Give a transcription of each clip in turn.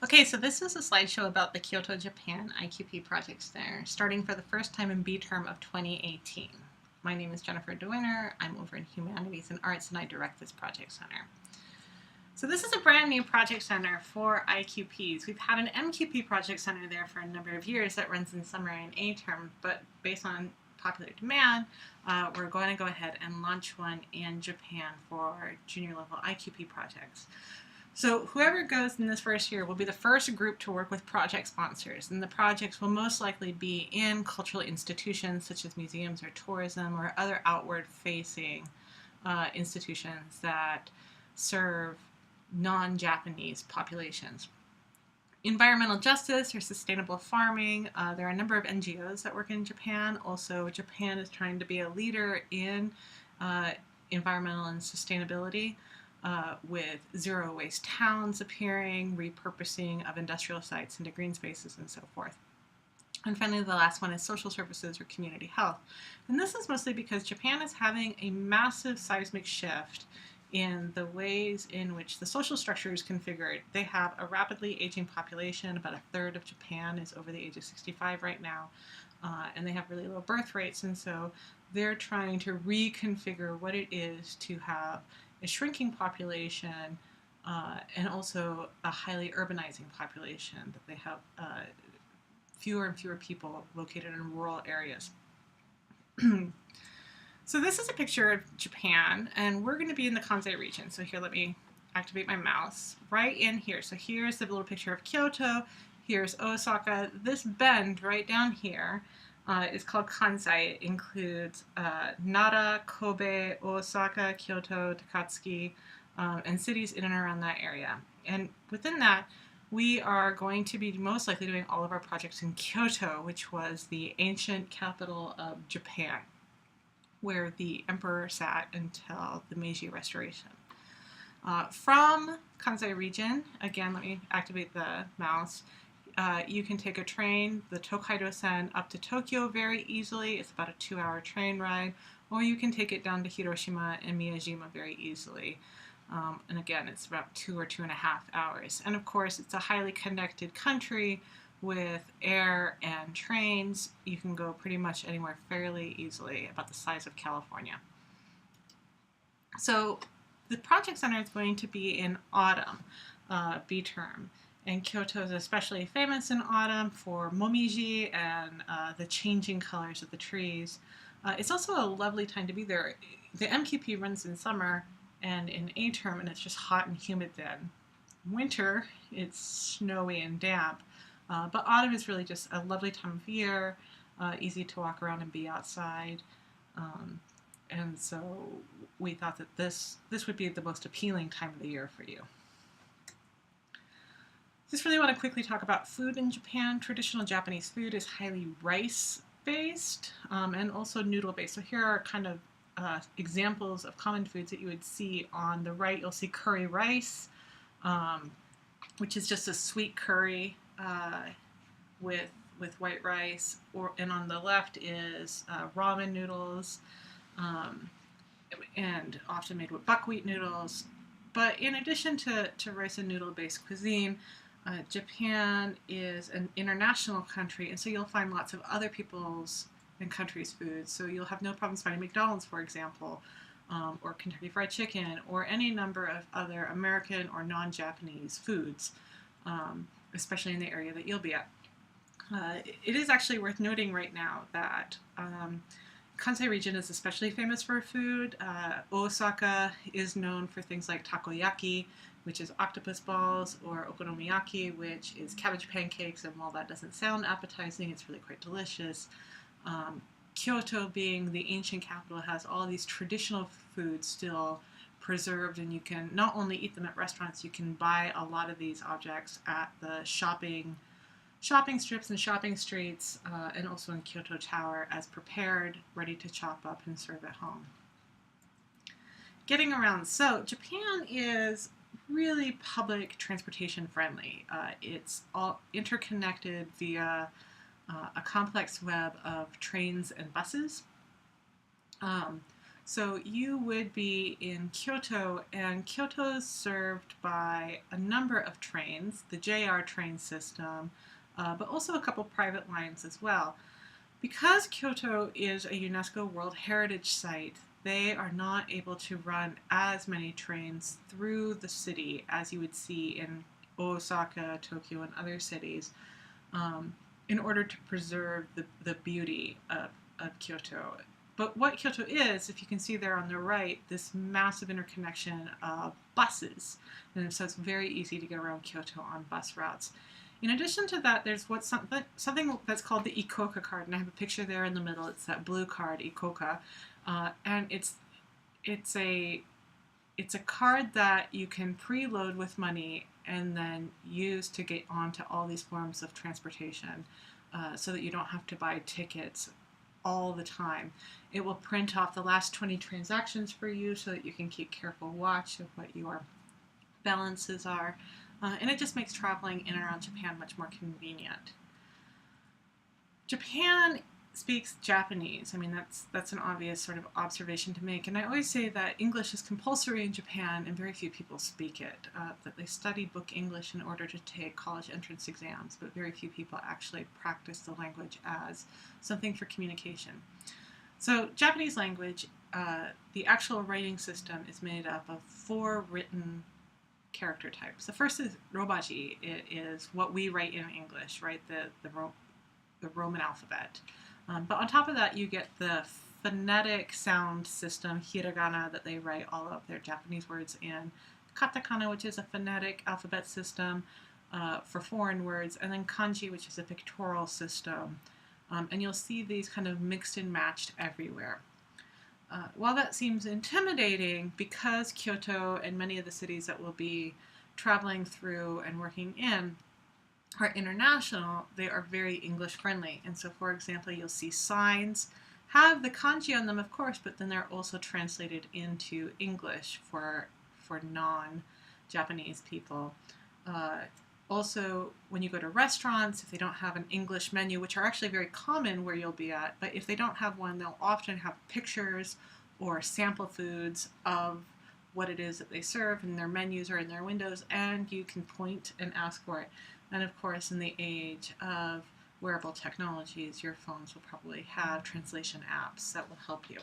Okay, so this is a slideshow about the Kyoto, Japan IQP Project Center, starting for the first time in B term of 2018. My name is Jennifer DeWinner. I'm over in Humanities and Arts, and I direct this project center. So this is a brand new project center for IQPs. We've had an MQP project center there for a number of years that runs in summer and A term, but based on popular demand, we're going to go ahead and launch one in Japan for junior level IQP projects. So whoever goes in this first year will be the first group to work with project sponsors, and the projects will most likely be in cultural institutions such as museums or tourism or other outward-facing institutions that serve non-Japanese populations. Environmental justice or sustainable farming, there are a number of NGOs that work in Japan. Also, Japan is trying to be a leader in environmental and sustainability. With zero waste towns appearing, repurposing of industrial sites into green spaces, and so forth. And finally, the last one is social services or community health. And this is mostly because Japan is having a massive seismic shift in the ways in which the social structure is configured. They have a rapidly aging population. About a third of Japan is over the age of 65 right now. And they have really low birth rates. And so they're trying to reconfigure what it is to have a shrinking population and also a highly urbanizing population, that they have fewer and fewer people located in rural areas. So this is a picture of Japan, and we're going to be in the Kansai region. So here, let me activate my mouse right in here. So here's the little picture of Kyoto. Here's Osaka. This bend right down here is called Kansai. It includes Nara, Kobe, Osaka, Kyoto, Takatsuki, and cities in and around that area. And within that, we are going to be most likely doing all of our projects in Kyoto, which was the ancient capital of Japan, where the emperor sat until the Meiji Restoration. From Kansai region, again, let me activate the mouse. You can take a train, the Tokaido-sen, up to Tokyo very easily. It's about a 2-hour train ride. Or you can take it down to Hiroshima and Miyajima very easily. And again, it's about 2 or 2.5 hours. And of course, it's a highly connected country with air and trains. You can go pretty much anywhere fairly easily, about the size of California. So the project center is going to be in autumn, B term. And Kyoto is especially famous in autumn for momiji and the changing colors of the trees. It's also a lovely time to be there. The MQP runs in summer and in A term, and it's just hot and humid then. Winter, it's snowy and damp. But autumn is really just a lovely time of year, easy to walk around and be outside. And so we thought that this would be the most appealing time of the year for you. Just really want to quickly talk about food in Japan. Traditional Japanese food is highly rice-based and also noodle-based. So here are kind of examples of common foods that you would see. On the right, you'll see curry rice, which is just a sweet curry with white rice. And on the left is ramen noodles, and often made with buckwheat noodles. But in addition to rice and noodle-based cuisine, Japan is an international country, and so you'll find lots of other people's and countries' foods. So you'll have no problems finding McDonald's, for example, or Kentucky Fried Chicken, or any number of other American or non-Japanese foods, especially in the area that you'll be at. It is actually worth noting right now that Kansai region is especially famous for food. Osaka is known for things like takoyaki, which is octopus balls, or okonomiyaki, which is cabbage pancakes, and while that doesn't sound appetizing, it's really quite delicious. Kyoto, being the ancient capital, has all these traditional foods still preserved, and you can not only eat them at restaurants, you can buy a lot of these objects at the shopping strips and shopping streets, and also in Kyoto Tower as prepared, ready to chop up and serve at home. Getting around. So Japan is really public transportation friendly. It's all interconnected via a complex web of trains and buses. So you would be in Kyoto, and Kyoto is served by a number of trains, the JR train system, but also a couple private lines as well. Because Kyoto is a UNESCO World Heritage Site, they are not able to run as many trains through the city as you would see in Osaka, Tokyo, and other cities, um, in order to preserve the beauty of Kyoto. But what Kyoto is, if you can see there on the right, this massive interconnection of buses. And so it's very easy to get around Kyoto on bus routes. In addition to that, there's something that's called the Ikoka card, and I have a picture there in the middle. It's that blue card, Ikoka, and it's a it's a card that you can preload with money and then use to get onto all these forms of transportation, so that you don't have to buy tickets all the time. It will print off the last 20 transactions for you so that you can keep careful watch of what your balances are. And it just makes traveling in and around Japan much more convenient. Japan speaks Japanese. I mean, that's an obvious sort of observation to make. And I always say that English is compulsory in Japan, and very few people speak it. That they study book English in order to take college entrance exams, but very few people actually practice the language as something for communication. So, Japanese language, the actual writing system is made up of 4 written character types. The first is robaji. It is what we write in English, right? The Roman alphabet. But on top of that, you get the phonetic sound system, hiragana, that they write all of their Japanese words in, katakana, which is a phonetic alphabet system for foreign words, and then kanji, which is a pictorial system. And you'll see these kind of mixed and matched everywhere. While that seems intimidating, because Kyoto and many of the cities that we'll be traveling through and working in are international, they are very English friendly. And so, for example, you'll see signs have the kanji on them, of course, but then they're also translated into English for non-Japanese people. Also, when you go to restaurants, if they don't have an English menu, which are actually very common where you'll be at, but if they don't have one, they'll often have pictures or sample foods of what it is that they serve, and their menus are in their windows, and you can point and ask for it. And of course, in the age of wearable technologies, your phones will probably have translation apps that will help you.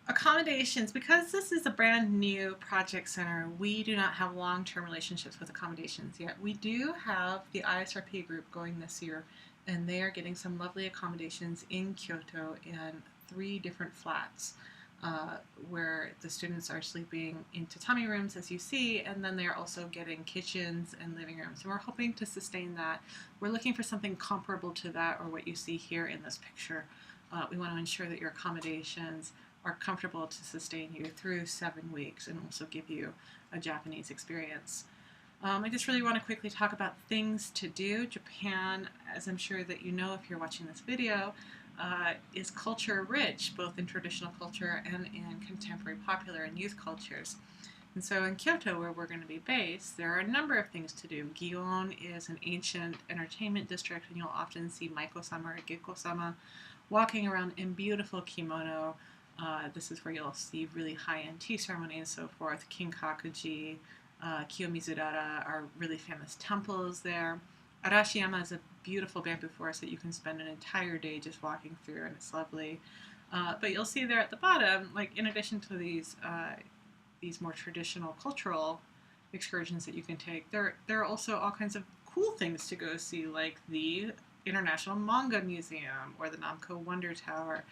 Accommodations, because this is a brand new project center, we do not have long-term relationships with accommodations yet. We do have the ISRP group going this year, and they are getting some lovely accommodations in Kyoto in 3 different flats, where the students are sleeping in tatami rooms, as you see, and then they're also getting kitchens and living rooms. And we're hoping to sustain that. We're looking for something comparable to that, or what you see here in this picture. We want to ensure that your accommodations are comfortable to sustain you through 7 weeks and also give you a Japanese experience. I just really want to quickly talk about things to do. Japan, as I'm sure that you know if you're watching this video, is culture rich, both in traditional culture and in contemporary popular and youth cultures. And so in Kyoto, where we're going to be based, there are a number of things to do. Gion is an ancient entertainment district, and you'll often see Maiko-sama or Gekko-sama walking around in beautiful kimono. This is where you'll see really high-end tea ceremony and so forth. Kinkakuji, Kiyomizurara are really famous temples there. Arashiyama is a beautiful bamboo forest that you can spend an entire day just walking through, and it's lovely. But you'll see there at the bottom, like in addition to these more traditional cultural excursions that you can take, there are also all kinds of cool things to go see, like the International Manga Museum or the Namco Wonder Tower.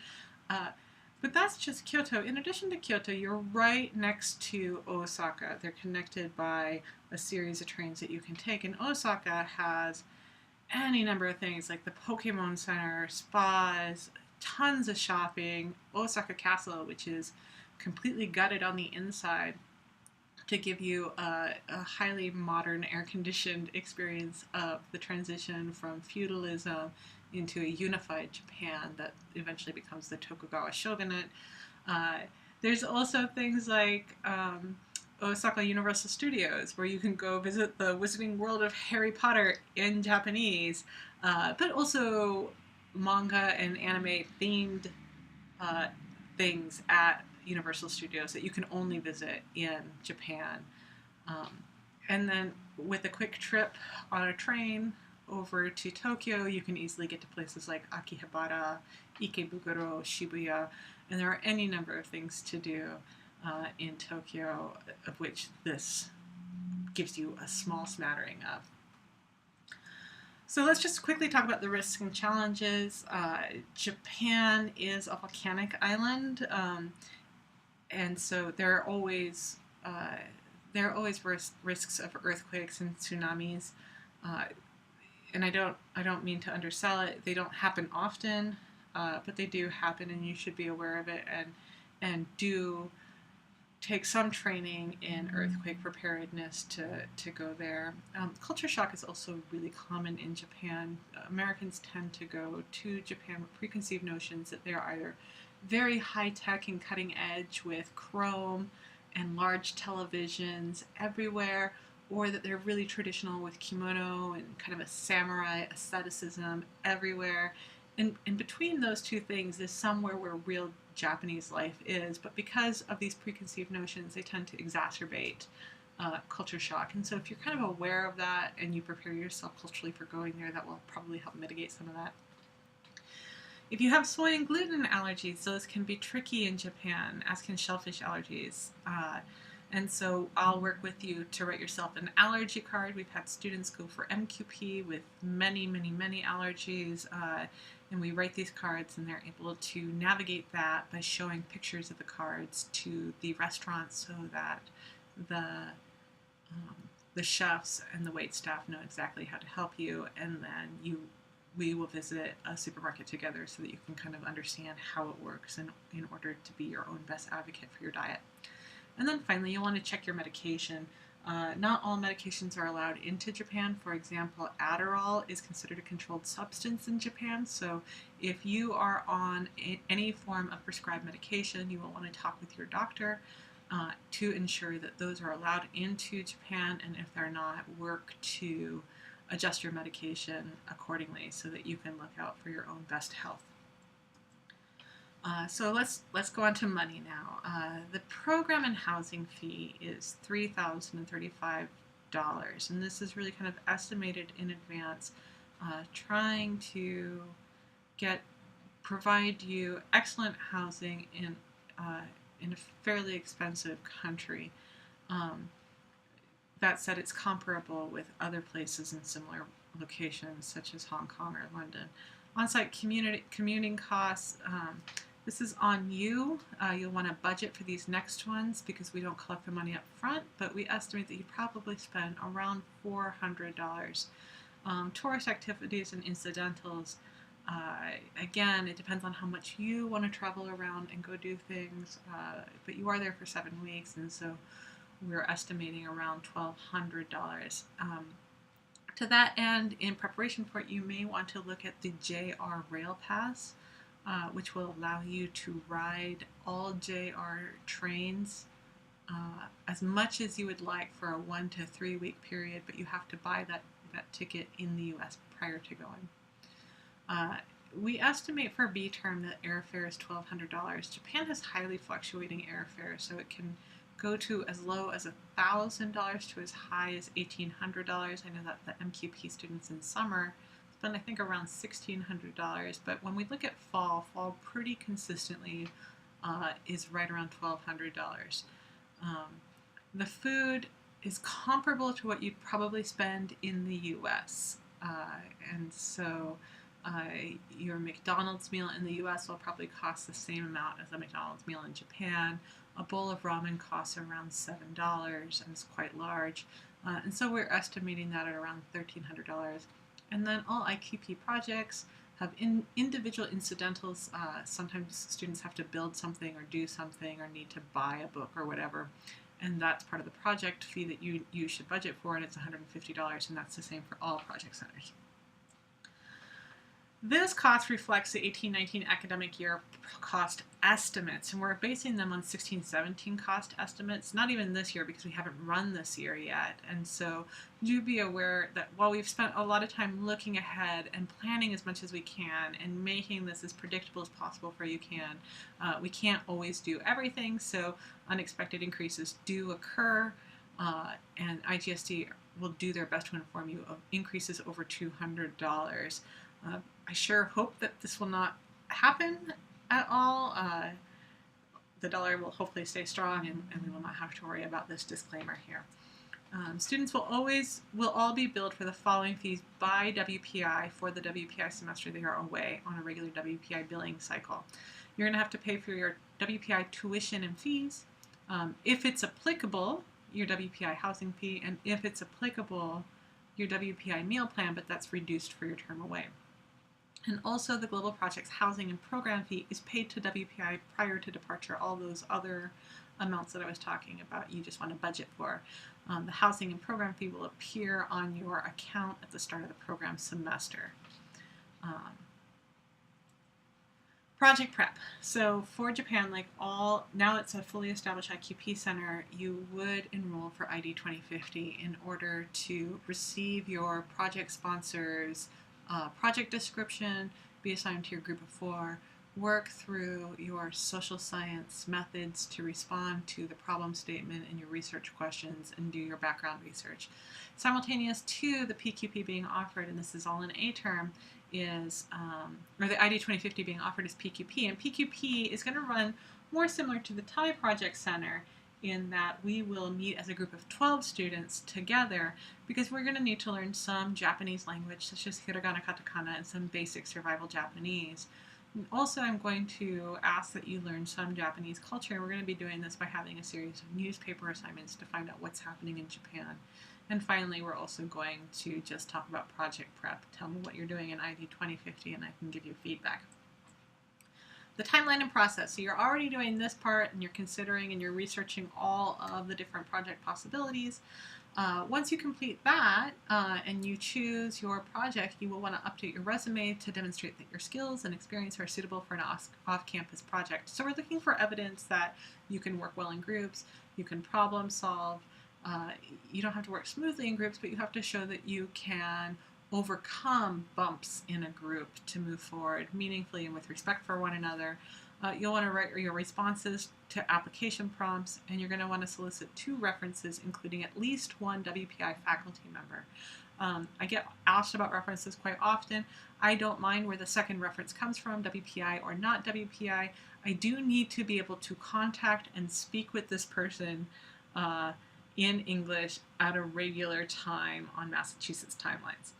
But that's just Kyoto. In addition to Kyoto, you're right next to Osaka. They're connected by a series of trains that you can take. And Osaka has any number of things like the Pokemon Center, spas, tons of shopping, Osaka Castle, which is completely gutted on the inside to give you a highly modern, air-conditioned experience of the transition from feudalism into a unified Japan that eventually becomes the Tokugawa shogunate. There's also things like Osaka Universal Studios, where you can go visit the Wizarding World of Harry Potter in Japanese, but also manga and anime themed things at Universal Studios that you can only visit in Japan. And then with a quick trip on a train over to Tokyo, you can easily get to places like Akihabara, Ikebukuro, Shibuya, and there are any number of things to do in Tokyo, of which this gives you a small smattering of. So let's just quickly talk about the risks and challenges. Japan is a volcanic island, and so there are always risks of earthquakes and tsunamis. And I don't mean to undersell it. They don't happen often, but they do happen, and you should be aware of it and do take some training in earthquake preparedness to go there. Culture shock is also really common in Japan. Americans tend to go to Japan with preconceived notions that they're either very high-tech and cutting edge with chrome and large televisions everywhere, or that they're really traditional with kimono and kind of a samurai asceticism everywhere. And between those two things is somewhere where real Japanese life is, but because of these preconceived notions, they tend to exacerbate culture shock. And so if you're kind of aware of that and you prepare yourself culturally for going there, that will probably help mitigate some of that. If you have soy and gluten allergies, those can be tricky in Japan, as can shellfish allergies. And so I'll work with you to write yourself an allergy card. We've had students go for MQP with many, many, many allergies. And we write these cards, and they're able to navigate that by showing pictures of the cards to the restaurants so that the chefs and the wait staff know exactly how to help you. And then we will visit a supermarket together so that you can kind of understand how it works in order to be your own best advocate for your diet. And then finally, you'll want to check your medication. Not all medications are allowed into Japan. For example, Adderall is considered a controlled substance in Japan. So if you are on any form of prescribed medication, you will want to talk with your doctor to ensure that those are allowed into Japan, and if they're not, work to adjust your medication accordingly so that you can look out for your own best health. So let's go on to money now. The program and housing fee is $3,035, and this is really kind of estimated in advance, trying to provide you excellent housing in a fairly expensive country. That said, it's comparable with other places in similar locations, such as Hong Kong or London. On-site commuting costs. This is on you. You'll want to budget for these next ones because we don't collect the money up front, but we estimate that you probably spend around $400. Tourist activities and incidentals, again, it depends on how much you want to travel around and go do things, but you are there for 7 weeks, and so we're estimating around $1,200. To that end, in preparation for it, you may want to look at the JR Rail Pass, which will allow you to ride all JR trains as much as you would like for a 1 to 3 week period, but you have to buy that ticket in the US prior to going. We estimate for B term that airfare is $1,200. Japan has highly fluctuating airfare, so it can go to as low as $1,000 to as high as $1,800. I know that the MQP students in summer spend, I think, around $1,600, but when we look at fall pretty consistently is right around $1,200. The food is comparable to what you'd probably spend in the US, and so your McDonald's meal in the US will probably cost the same amount as a McDonald's meal in Japan. A bowl of ramen costs around $7 and is quite large, and so we're estimating that at around $1,300. And then all IQP projects have individual incidentals. Sometimes students have to build something or do something or need to buy a book or whatever, and that's part of the project fee that you should budget for, and it's $150, and that's the same for all project centers. This cost reflects the 18-19 academic year cost estimates, and we're basing them on 16-17 cost estimates, not even this year because we haven't run this year yet. And so do be aware that while we've spent a lot of time looking ahead and planning as much as we can and making this as predictable as possible for you we can't always do everything, so unexpected increases do occur, and IGSD will do their best to inform you of increases over $200. I sure hope that this will not happen at all. The dollar will hopefully stay strong, and we will not have to worry about this disclaimer here. Students will all be billed for the following fees by WPI for the WPI semester they are away on a regular WPI billing cycle. You're going to have to pay for your WPI tuition and fees, if it's applicable, your WPI housing fee, and if it's applicable, your WPI meal plan, but that's reduced for your term away. And also the Global Projects housing and program fee is paid to WPI prior to departure. All those other amounts that I was talking about, you just want to budget for. The housing and program fee will appear on your account at the start of the program semester. Project prep. So for Japan, now it's a fully established IQP center, you would enroll for ID 2050 in order to receive your project sponsors' project description, be assigned to your group of 4, work through your social science methods to respond to the problem statement and your research questions, and do your background research. Simultaneous to the PQP being offered, and this is all in A term, is, or the ID 2050 being offered is PQP, and PQP is going to run more similar to the Thai Project Center in that we will meet as a group of 12 students together because we're going to need to learn some Japanese language such as hiragana, katakana, and some basic survival Japanese. And also, I'm going to ask that you learn some Japanese culture, and we're going to be doing this by having a series of newspaper assignments to find out what's happening in Japan. And finally, we're also going to just talk about project prep. Tell me what you're doing in ID 2050 and I can give you feedback. The timeline and process. So you're already doing this part and you're considering and you're researching all of the different project possibilities. Once you complete that and you choose your project, you will want to update your resume to demonstrate that your skills and experience are suitable for an off-campus project. So we're looking for evidence that you can work well in groups, you can problem solve. You don't have to work smoothly in groups, but you have to show that you can overcome bumps in a group to move forward meaningfully and with respect for one another. You'll want to write your responses to application prompts, and you're going to want to solicit 2 references, including at least 1 WPI faculty member. I get asked about references quite often. I don't mind where the second reference comes from, WPI or not WPI. I do need to be able to contact and speak with this person in English at a regular time on Massachusetts timelines.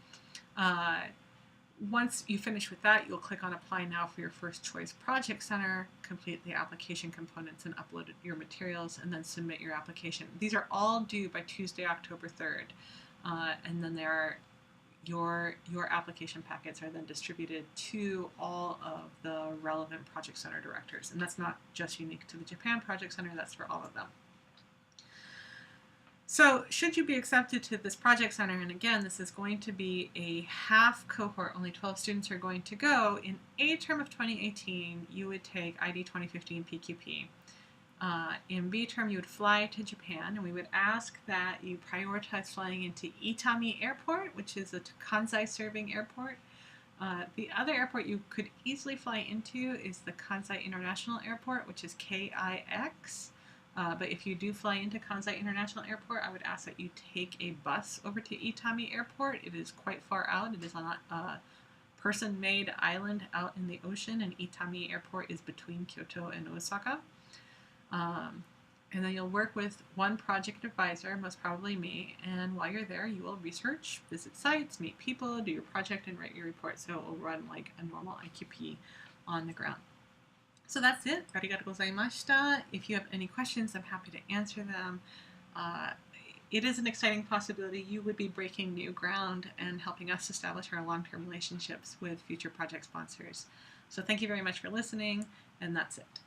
Once you finish with that, you'll click on Apply Now for your first choice project center, complete the application components and upload your materials, and then submit your application. These are all due by Tuesday, October 3rd. And then your application packets are then distributed to all of the relevant project center directors. And that's not just unique to the Japan Project Center, that's for all of them. So should you be accepted to this project center, and again, this is going to be a half cohort, only 12 students are going to go, in A term of 2018, you would take ID 2015 PQP. In B term, you would fly to Japan, and we would ask that you prioritize flying into Itami Airport, which is a Kansai serving airport. The other airport you could easily fly into is the Kansai International Airport, which is KIX. But if you do fly into Kansai International Airport, I would ask that you take a bus over to Itami Airport. It is quite far out. It is on a person-made island out in the ocean, and Itami Airport is between Kyoto and Osaka. And then you'll work with 1 project advisor, most probably me, and while you're there, you will research, visit sites, meet people, do your project, and write your report. So it will run like a normal IQP on the ground. So that's it. Arigatou gozaimashita. If you have any questions, I'm happy to answer them. It is an exciting possibility. You would be breaking new ground and helping us establish our long-term relationships with future project sponsors. So thank you very much for listening, and that's it.